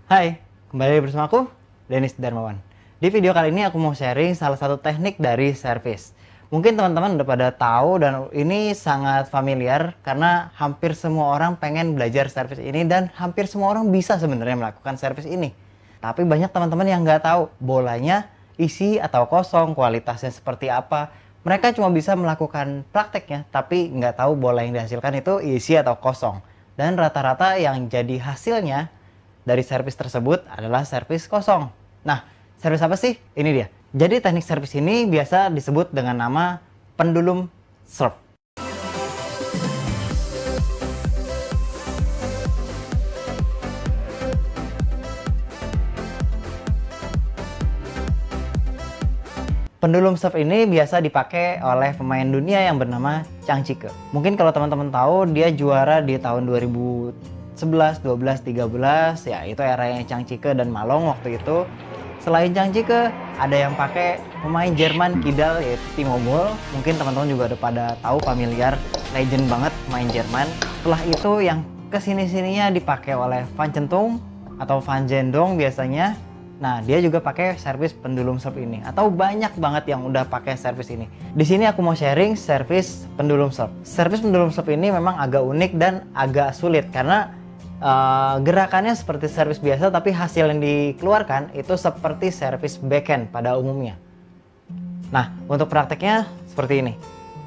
Hai, kembali bersama aku, Denis Darmawan. Di video kali ini aku mau sharing salah satu teknik dari servis. Mungkin teman-teman udah pada tahu dan ini sangat familiar karena hampir semua orang pengen belajar servis ini dan hampir semua orang bisa sebenarnya melakukan servis ini. Tapi banyak teman-teman yang nggak tahu bolanya isi atau kosong, kualitasnya seperti apa. Mereka cuma bisa melakukan prakteknya, tapi nggak tahu bola yang dihasilkan itu isi atau kosong. Dan rata-rata yang jadi hasilnya dari servis tersebut adalah servis kosong. Nah, servis apa sih? Ini dia. Jadi teknik servis ini biasa disebut dengan nama pendulum serv. Pendulum serv ini biasa dipakai oleh pemain dunia yang bernama Chang Chike. Mungkin kalau teman-teman tahu, dia juara di tahun 2011, 12, 13, ya itu eranya Chang Chike dan Ma Long waktu itu. Selain Chang Chike, ada yang pakai pemain Jerman kidal yaitu Timo Boll. Mungkin teman-teman juga udah pada tahu, familiar, legend banget pemain Jerman. Setelah itu yang kesini-sininya dipakai oleh Van Centung atau Van Zhendong biasanya. Nah, dia juga pakai servis pendulum serv ini, atau banyak banget yang udah pakai servis ini. Di sini aku mau sharing servis pendulum serv. Servis pendulum serv ini memang agak unik dan agak sulit karena gerakannya seperti servis biasa, tapi hasil yang dikeluarkan itu seperti servis backhand pada umumnya. Nah, untuk prakteknya seperti ini.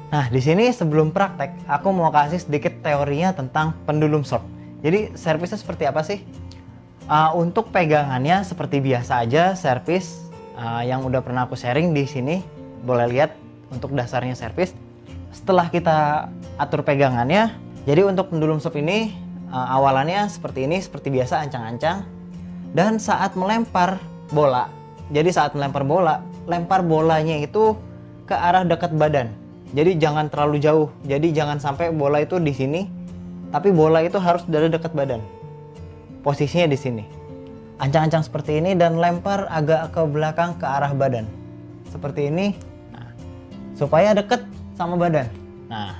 Nah, di sini sebelum praktek, aku mau kasih sedikit teorinya tentang pendulum serv. Jadi, servisnya seperti apa sih? Untuk pegangannya seperti biasa aja servis yang udah pernah aku sharing di sini. Boleh lihat untuk dasarnya servis. Setelah kita atur pegangannya, jadi untuk pendulum serv ini awalannya seperti ini, seperti biasa ancang-ancang. Dan saat melempar bola, jadi saat melempar bola, lempar bolanya itu ke arah dekat badan. Jadi jangan terlalu jauh. Jadi jangan sampai bola itu di sini, tapi bola itu harus dari dekat badan. Posisinya di sini. Ancang-ancang seperti ini dan lempar agak ke belakang ke arah badan. Seperti ini. Nah, supaya dekat sama badan. Nah,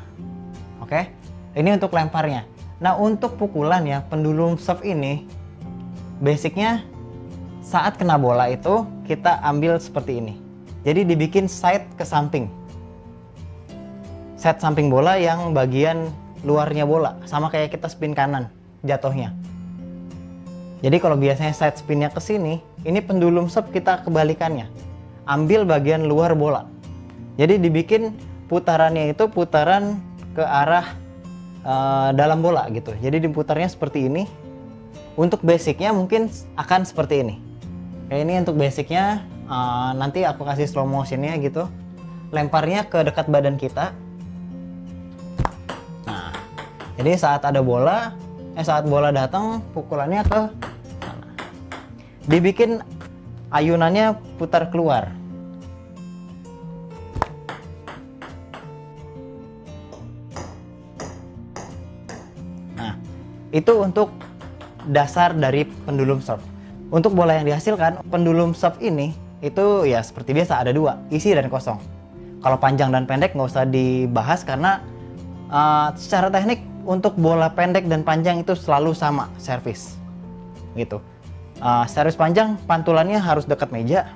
oke. Ini untuk lemparnya. Nah, untuk pukulannya, pendulum serv ini basicnya saat kena bola itu kita ambil seperti ini. Jadi dibikin side ke samping. Side samping bola yang bagian luarnya bola, sama kayak kita spin kanan jatuhnya. Jadi kalau biasanya side spinnya ke sini, ini pendulum serv kita kebalikannya. Ambil bagian luar bola. Jadi dibikin putarannya itu putaran ke arah dalam bola gitu. Jadi diputarnya seperti ini. Untuk basicnya mungkin akan seperti ini. Kayak ini untuk basicnya, nanti aku kasih slow motionnya gitu. Lemparnya ke dekat badan kita. Nah, jadi saat ada bola, saat bola datang, pukulannya ke sana. Dibikin ayunannya putar keluar. Nah, itu untuk dasar dari pendulum serv. Untuk bola yang dihasilkan, pendulum serv ini itu ya seperti biasa ada dua, isi dan kosong. Kalau panjang dan pendek nggak usah dibahas karena secara teknik untuk bola pendek dan panjang itu selalu sama servis gitu. Servis panjang pantulannya harus dekat meja.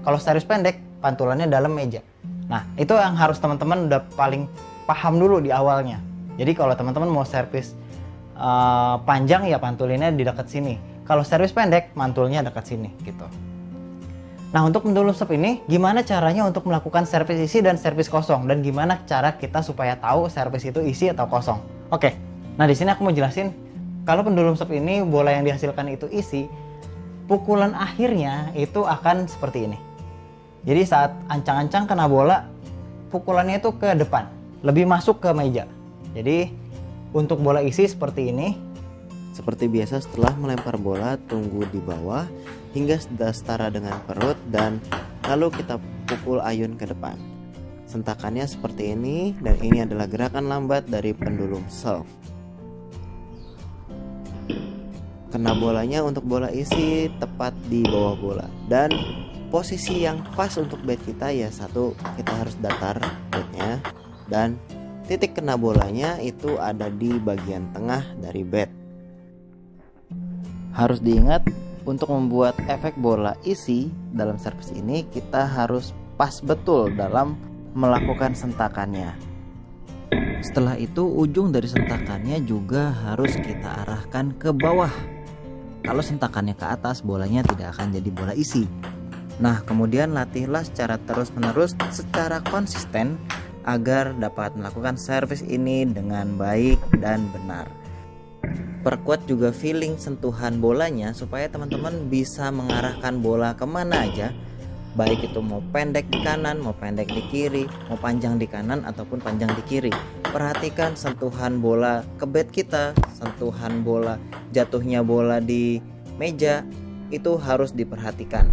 Kalau servis pendek pantulannya dalam meja. Nah, itu yang harus teman-teman udah paling paham dulu di awalnya. Jadi kalau teman-teman mau servis panjang ya pantulinnya di dekat sini. Kalau servis pendek mantulnya dekat sini gitu. Nah, untuk pendulum serv ini gimana caranya untuk melakukan servis isi dan servis kosong, dan gimana cara kita supaya tahu servis itu isi atau kosong. Oke. Nah, di sini aku mau jelasin kalau pendulum serv ini bola yang dihasilkan itu isi, pukulan akhirnya itu akan seperti ini. Jadi saat ancang-ancang kena bola, pukulannya itu ke depan, lebih masuk ke meja. Jadi untuk bola isi seperti ini. Seperti biasa, setelah melempar bola, tunggu di bawah hingga sudah setara dengan perut dan lalu kita pukul ayun ke depan. Sentakannya seperti ini, dan ini adalah gerakan lambat dari pendulum serv. Kena bolanya untuk bola isi tepat di bawah bola, dan posisi yang pas untuk bat kita ya satu, kita harus datar batnya, dan titik kena bolanya itu ada di bagian tengah dari bat. Harus diingat Untuk membuat efek bola isi dalam servis ini, kita harus pas betul dalam melakukan sentakannya. Setelah itu ujung dari sentakannya juga harus kita arahkan ke bawah. Kalau sentakannya ke atas, bolanya tidak akan jadi bola isi. Nah, kemudian latihlah secara terus-menerus secara konsisten agar dapat melakukan servis ini dengan baik dan benar. Perkuat juga feeling sentuhan bolanya supaya teman-teman bisa mengarahkan bola kemana aja, baik itu mau pendek di kanan, mau pendek di kiri, mau panjang di kanan ataupun panjang di kiri. Perhatikan sentuhan bola ke bat kita, sentuhan bola, jatuhnya bola di meja, itu harus diperhatikan.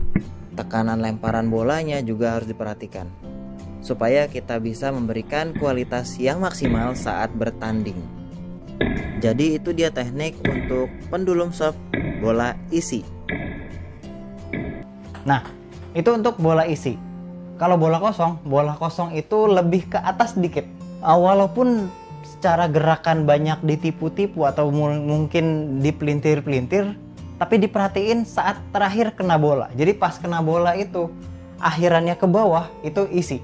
Tekanan lemparan bolanya juga harus diperhatikan supaya kita bisa memberikan kualitas yang maksimal saat bertanding. Jadi itu dia teknik untuk pendulum serve bola isi. Nah, itu untuk bola isi. Kalau bola kosong itu lebih ke atas sedikit. Walaupun secara gerakan banyak ditipu-tipu atau mungkin dipelintir-pelintir, tapi diperhatiin saat terakhir kena bola. Jadi pas kena bola itu akhirannya ke bawah itu isi.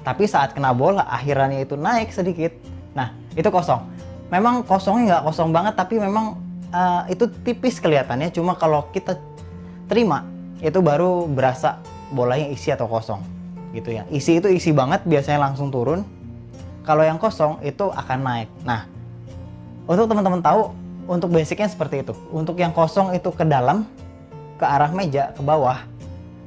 Tapi saat kena bola akhirannya itu naik sedikit. Nah, itu kosong. Memang kosongnya nggak kosong banget, tapi memang itu tipis kelihatannya. Cuma kalau kita terima, itu baru berasa bolanya isi atau kosong gitu ya. Isi itu isi banget, biasanya langsung turun. Kalau yang kosong itu akan naik. Nah, untuk teman-teman tahu, untuk basicnya seperti itu. Untuk yang kosong itu ke dalam, ke arah meja, ke bawah.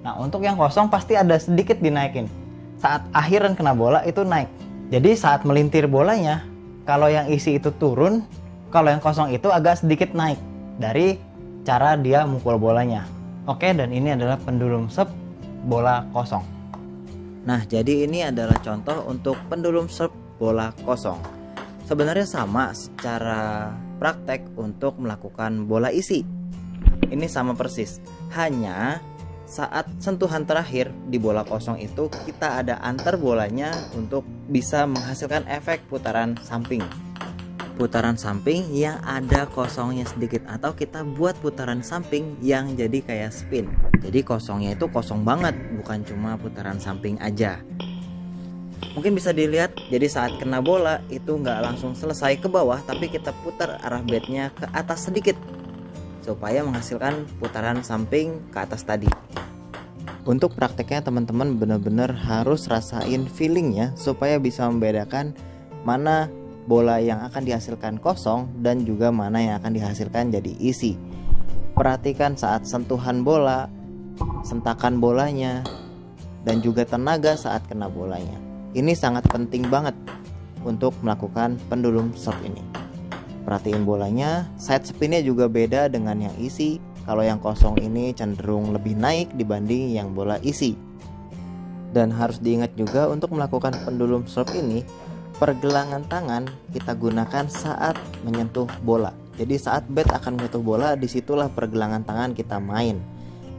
Nah, untuk yang kosong pasti ada sedikit dinaikin. Saat akhiran kena bola itu naik. Jadi saat melintir bolanya, kalau yang isi itu turun, kalau yang kosong itu agak sedikit naik dari cara dia mukul bolanya. Oke, dan ini adalah pendulum serve bola kosong. Nah, jadi ini adalah contoh untuk pendulum serve bola kosong. Sebenarnya sama secara praktek untuk melakukan bola isi. Ini sama persis. Hanya saat sentuhan terakhir di bola kosong itu kita ada antar bolanya untuk bisa menghasilkan efek putaran samping. Putaran samping yang ada kosongnya sedikit, atau kita buat putaran samping yang jadi kayak spin. Jadi kosongnya itu kosong banget, bukan cuma putaran samping aja. Mungkin bisa dilihat, jadi saat kena bola itu nggak langsung selesai ke bawah, tapi kita putar arah batnya ke atas sedikit supaya menghasilkan putaran samping ke atas tadi. Untuk prakteknya teman-teman benar-benar harus rasain feelingnya supaya bisa membedakan mana bola yang akan dihasilkan kosong dan juga mana yang akan dihasilkan jadi isi. Perhatikan saat sentuhan bola, sentakan bolanya, dan juga tenaga saat kena bolanya. Ini sangat penting banget untuk melakukan pendulum serve ini. Perhatiin bolanya, side spinnya juga beda dengan yang isi. Kalau yang kosong ini cenderung lebih naik dibanding yang bola isi. Dan harus diingat juga untuk melakukan pendulum serve ini, pergelangan tangan kita gunakan saat menyentuh bola. Jadi saat bat akan menyentuh bola, disitulah pergelangan tangan kita main.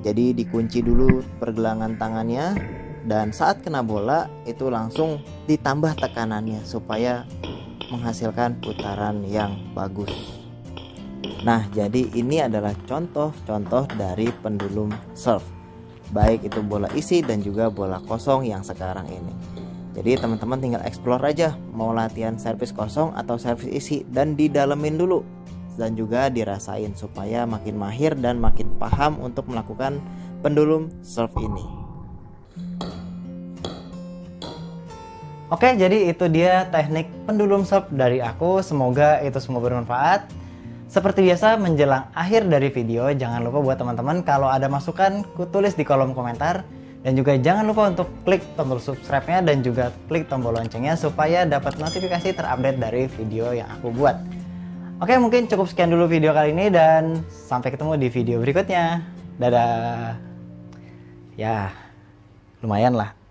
Jadi dikunci dulu pergelangan tangannya, dan saat kena bola itu langsung ditambah tekanannya supaya menghasilkan putaran yang bagus. Nah, jadi ini adalah contoh-contoh dari pendulum serve, baik itu bola isi dan juga bola kosong yang sekarang ini. Jadi teman-teman tinggal explore aja mau latihan servis kosong atau servis isi, dan didalemin dulu dan juga dirasain supaya makin mahir dan makin paham untuk melakukan pendulum serve ini. Oke, jadi itu dia teknik pendulum serve dari aku. Semoga itu semua bermanfaat. Seperti biasa, menjelang akhir dari video, jangan lupa buat teman-teman kalau ada masukan, tulis di kolom komentar. Dan juga jangan lupa untuk klik tombol subscribe-nya dan juga klik tombol loncengnya supaya dapat notifikasi terupdate dari video yang aku buat. Oke, mungkin cukup sekian dulu video kali ini dan sampai ketemu di video berikutnya. Dadah. Ya, lumayan lah.